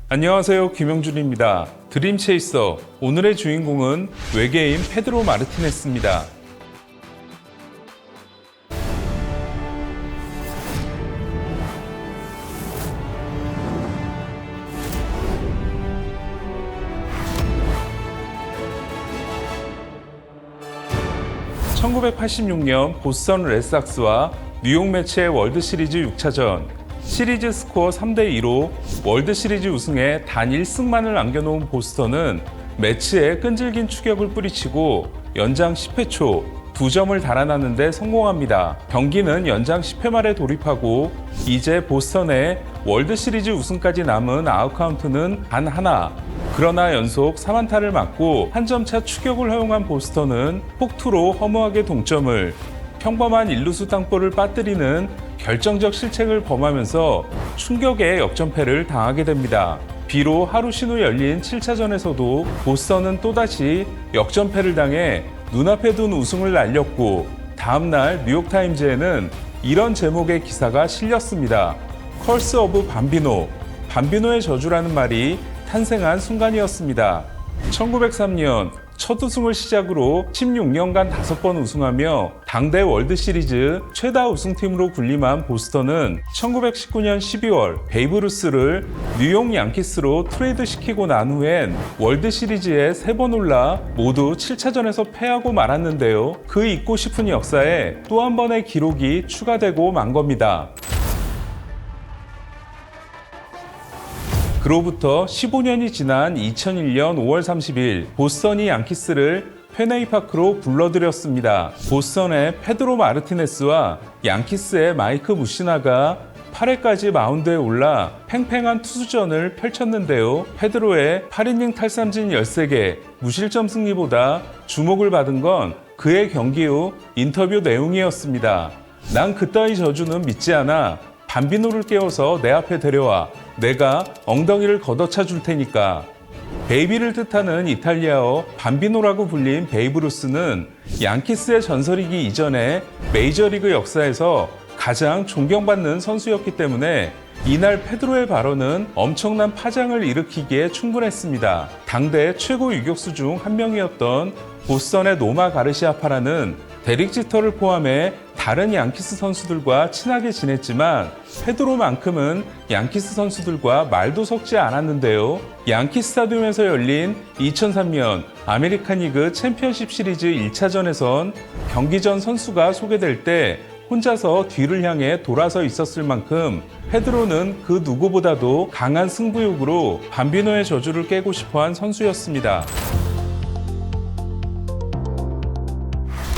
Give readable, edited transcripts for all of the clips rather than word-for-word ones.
안녕하세요, 김영준입니다. 드림체이서, 오늘의 주인공은 외계인 페드로 마르티네스입니다. (1986년) 보스턴 레드삭스와 뉴욕 매치의 월드시리즈 6차전, 시리즈 스코어 3대2로 월드시리즈 우승에 단 1승만을 남겨놓은 보스턴은 매치에 끈질긴 추격을 뿌리치고 연장 10회 초 2점을 달아나는 데 성공합니다. 경기는 연장 10회 말에 돌입하고 이제 보스턴의 월드시리즈 우승까지 남은 아웃카운트는 단 하나. 그러나 연속 3안타를 맞고 한 점차 추격을 허용한 보스턴은 폭투로 허무하게 동점을, 평범한 일루수 땅볼을 빠뜨리는 결정적 실책을 범하면서 충격의 역전패를 당하게 됩니다. 비록 하루 쉰 후 열린 7차전에서도 보스턴은 또다시 역전패를 당해 눈앞에 둔 우승을 날렸고, 다음날 뉴욕타임즈에는 이런 제목의 기사가 실렸습니다. 커스 오브 밤비노, 밤비노의 저주라는 말이 탄생한 순간이었습니다. 1903년 첫 우승을 시작으로 16년간 5번 우승하며 당대 월드시리즈 최다 우승팀으로 군림한 보스턴은 1919년 12월 베이브 루스를 뉴욕 양키스로 트레이드시키고 난 후엔 월드시리즈에 3번 올라 모두 7차전에서 패하고 말았는데요. 그 잊고 싶은 역사에 또 한 번의 기록이 추가되고 만 겁니다. 그로부터 15년이 지난 2001년 5월 30일 보스턴이 양키스를 페네이 파크로 불러들였습니다. 보스턴의 페드로 마르티네스와 양키스의 마이크 무시나가 8회까지 마운드에 올라 팽팽한 투수전을 펼쳤는데요. 페드로의 8이닝 탈삼진 13개, 무실점 승리보다 주목을 받은 건 그의 경기 후 인터뷰 내용이었습니다. 난 그따위 저주는 믿지 않아. 밤비노를 깨워서 내 앞에 데려와. 내가 엉덩이를 걷어차 줄 테니까. 베이비를 뜻하는 이탈리아어 밤비노라고 불린 베이브 루스는 양키스의 전설이기 이전에 메이저리그 역사에서 가장 존경받는 선수였기 때문에 이날 페드로의 발언은 엄청난 파장을 일으키기에 충분했습니다. 당대 최고 유격수 중 한 명이었던 보스턴의 노마 가르시아파라는 데릭 지터를 포함해 다른 양키스 선수들과 친하게 지냈지만 페드로만큼은 양키스 선수들과 말도 섞지 않았는데요. 양키 스타디움에서 열린 2003년 아메리칸 리그 챔피언십 시리즈 1차전에선 경기 전 선수가 소개될 때 혼자서 뒤를 향해 돌아서 있었을 만큼 페드로는 그 누구보다도 강한 승부욕으로 밤비노의 저주를 깨고 싶어한 선수였습니다.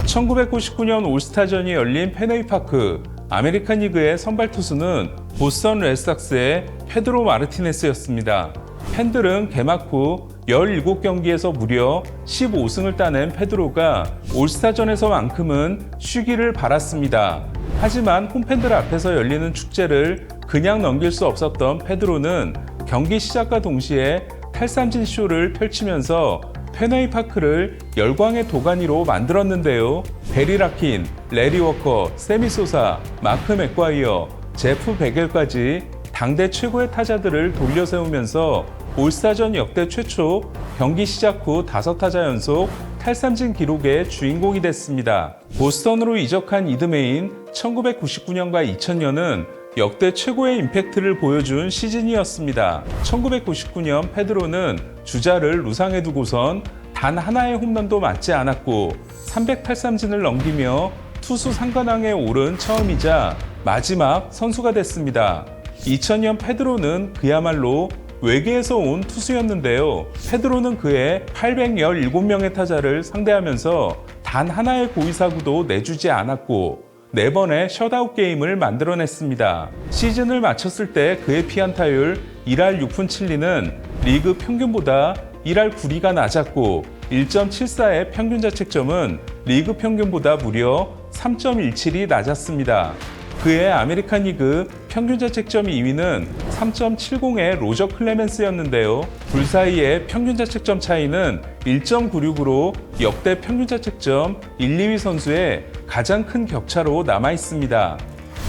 1999년 올스타전이 열린 페네이 파크, 아메리칸 리그의 선발 투수는 보스턴 레드삭스의 페드로 마르티네스였습니다. 팬들은 개막 후 17경기에서 무려 15승을 따낸 페드로가 올스타전에서만큼은 쉬기를 바랐습니다. 하지만 홈팬들 앞에서 열리는 축제를 그냥 넘길 수 없었던 페드로는 경기 시작과 동시에 탈삼진 쇼를 펼치면서 페네이 파크를 열광의 도가니로 만들었는데요. 베리 라킨, 레리 워커, 세미 소사, 마크 맥과이어, 제프 베겔까지 당대 최고의 타자들을 돌려세우면서 올스타전 역대 최초 경기 시작 후 5타자 연속 탈삼진 기록의 주인공이 됐습니다. 보스턴으로 이적한 이듬해인 1999년과 2000년은 역대 최고의 임팩트를 보여준 시즌이었습니다. 1999년 페드로는 주자를 루상에 두고선 단 하나의 홈런도 맞지 않았고 300탈삼진을 넘기며 투수 상관왕에 오른 처음이자 마지막 선수가 됐습니다. 2000년 페드로는 그야말로 외계에서 온 투수였는데요. 페드로는 그의 817명의 타자를 상대하면서 단 하나의 고의사구도 내주지 않았고 4번의 셧아웃 게임을 만들어냈습니다. 시즌을 마쳤을 때 그의 피안타율 1할 6푼 7리는 리그 평균보다 1할 9리가 낮았고 1.74의 평균 자책점은 리그 평균보다 무려 3.17이 낮았습니다. 그의 아메리칸 리그 평균 자책점 2위는 3.70의 로저 클레멘스였는데요. 둘 사이의 평균 자책점 차이는 1.96으로 역대 평균 자책점 1, 2위 선수의 가장 큰 격차로 남아 있습니다.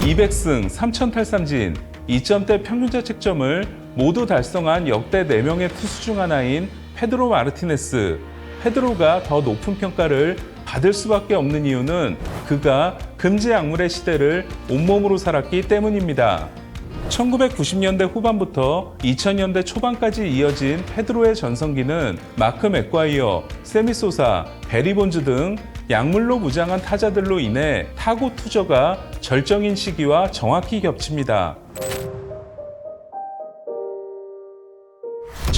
200승, 3000탈삼진, 2점대 평균 자책점을 모두 달성한 역대 4명의 투수 중 하나인 페드로 마르티네스. 페드로가 더 높은 평가를 받을 수밖에 없는 이유는 그가 금지 약물의 시대를 온몸으로 살았기 때문입니다. 1990년대 후반부터 2000년대 초반까지 이어진 페드로의 전성기는 마크 맥과이어, 세미 소사, 베리 본즈 등 약물로 무장한 타자들로 인해 타고 투저가 절정인 시기와 정확히 겹칩니다.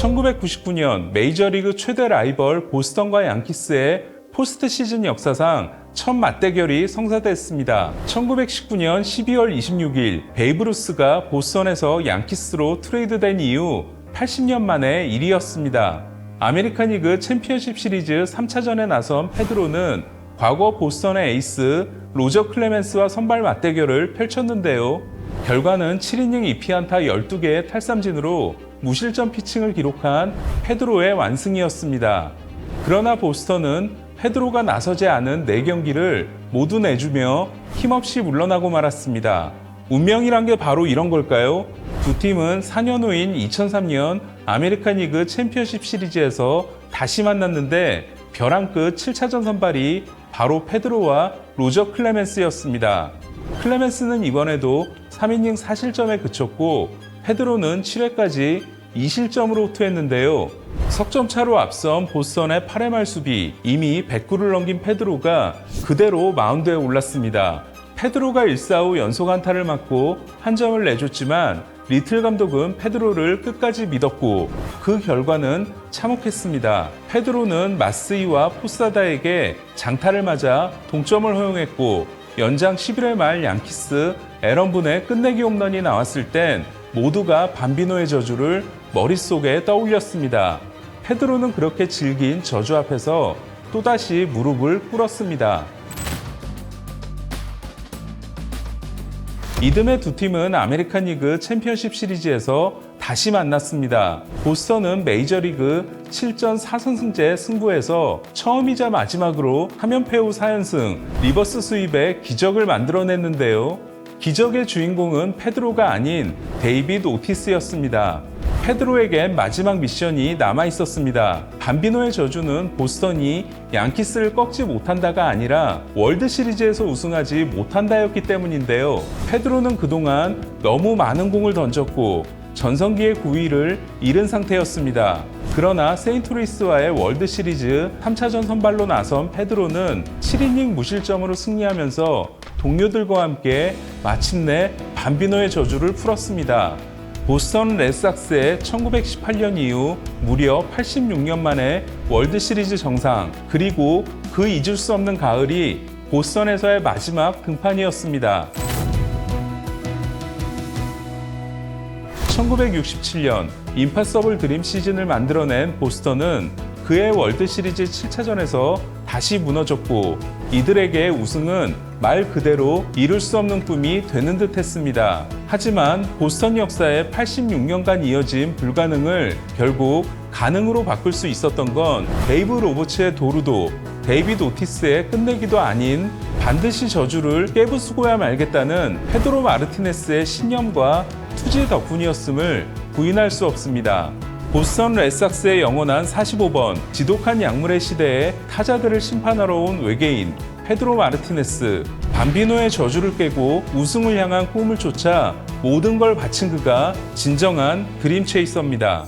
1999년 메이저리그 최대 라이벌 보스턴과 양키스의 포스트 시즌 역사상 첫 맞대결이 성사됐습니다. 1919년 12월 26일 베이브루스가 보스턴에서 양키스로 트레이드된 이후 80년 만에 일이었습니다. 아메리칸 리그 챔피언십 시리즈 3차전에 나선 페드로는 과거 보스턴의 에이스 로저 클레멘스와 선발 맞대결을 펼쳤는데요. 결과는 7이닝 2피안타 12개의 탈삼진으로 무실점 피칭을 기록한 페드로의 완승이었습니다. 그러나 보스턴은 페드로가 나서지 않은 4경기를 모두 내주며 힘없이 물러나고 말았습니다. 운명이란 게 바로 이런 걸까요? 두 팀은 4년 후인 2003년 아메리칸 리그 챔피언십 시리즈에서 다시 만났는데 벼랑 끝 7차전 선발이 바로 페드로와 로저 클레멘스였습니다. 클레멘스는 이번에도 3이닝 4실점에 그쳤고 페드로는 7회까지 2실점으로 호투했는데요. 석점 차로 앞선 보스턴의 8회 말 수비, 이미 109를 넘긴 페드로가 그대로 마운드에 올랐습니다. 페드로가 1사후 연속 안타를 맞고 한 점을 내줬지만 리틀 감독은 페드로를 끝까지 믿었고 그 결과는 참혹했습니다. 페드로는 마스이와 포사다에게 장타를 맞아 동점을 허용했고 연장 11회 말 양키스 에런 분의 끝내기 홈런이 나왔을 땐 모두가 밤비노의 저주를 머릿속에 떠올렸습니다. 페드로는 그렇게 질긴 저주 앞에서 또다시 무릎을 꿇었습니다. 이듬해 두 팀은 아메리칸 리그 챔피언십 시리즈에서 다시 만났습니다. 보스턴은 메이저리그 7전 4선승제 승부에서 처음이자 마지막으로 3연패 후 4연승 리버스 스윕의 기적을 만들어냈는데요. 기적의 주인공은 페드로가 아닌 데이빗 오티스였습니다. 페드로에겐 마지막 미션이 남아 있었습니다. 밤비노의 저주는 보스턴이 양키스를 꺾지 못한다가 아니라 월드 시리즈에서 우승하지 못한다였기 때문인데요. 페드로는 그동안 너무 많은 공을 던졌고 전성기의 9위를 잃은 상태였습니다. 그러나 세인트루이스와의 월드 시리즈 3차전 선발로 나선 페드로는 7이닝 무실점으로 승리하면서 동료들과 함께 마침내 밤비노의 저주를 풀었습니다. 보스턴 레드삭스의 1918년 이후 무려 86년 만에 월드 시리즈 정상, 그리고 그 잊을 수 없는 가을이 보스턴에서의 마지막 등판이었습니다. 1967년 임파서블 드림 시즌을 만들어낸 보스턴은 그의 월드 시리즈 7차전에서 다시 무너졌고 이들에게 우승은 말 그대로 이룰 수 없는 꿈이 되는 듯 했습니다. 하지만 보스턴 역사의 86년간 이어진 불가능을 결국 가능으로 바꿀 수 있었던 건 데이브 로버츠의 도루도 데이빗 오티스의 끝내기도 아닌 반드시 저주를 깨부수고야 말겠다는 페드로 마르티네스의 신념과 투지 덕분이었음을 부인할 수 없습니다. 보스턴 레드삭스의 영원한 45번, 지독한 약물의 시대에 타자들을 심판하러 온 외계인 페드로 마르티네스, 밤비노의 저주를 깨고 우승을 향한 꿈을 쫓아 모든 걸 바친 그가 진정한 드림 체이서입니다.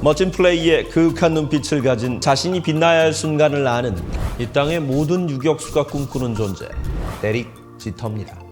멋진 플레이에 그윽한 눈빛을 가진 자신이 빛나야 할 순간을 아는 이 땅의 모든 유격수가 꿈꾸는 존재, 데릭 지터입니다.